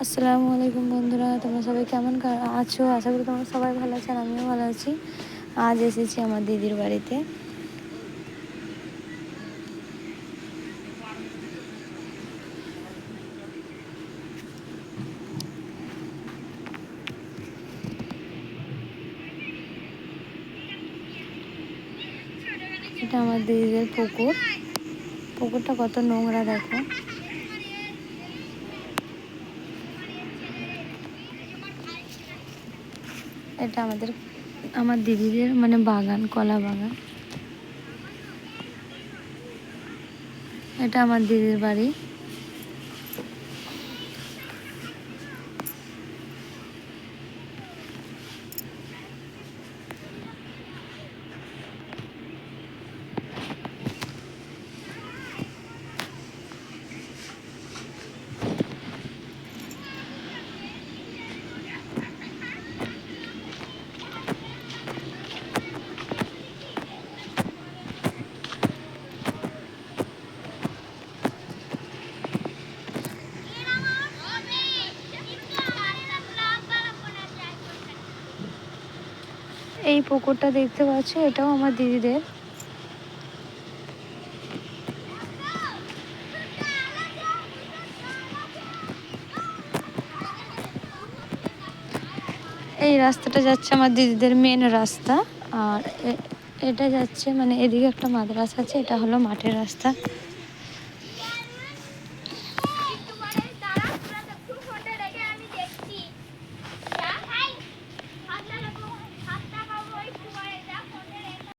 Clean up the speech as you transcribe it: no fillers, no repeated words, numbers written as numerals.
আসসালামু আলাইকুম বন্ধুরা, তোমরা সবাই কেমন আছো? আশা করি তোমরা সবাই ভালো আছো, আর আমিও ভালো আছি। আজ এসেছি আমার দিদির বাড়িতে। এটা আমার দিদিদের পুকুরটা কত নোংরা দেখো। এটা আমার দিদিদের মানে বাগান, কলা বাগান। এটা আমার দিদির বাড়ি। এই পুকুরটা দেখতে পাচ্ছ, এটাও আমার দিদিদের। এই রাস্তাটা যাচ্ছে আমার দিদিদের মেন রাস্তা, আর এটা যাচ্ছে মানে এদিকে একটা মাদ্রাসা আছে, এটা হলো মাঠের রাস্তা।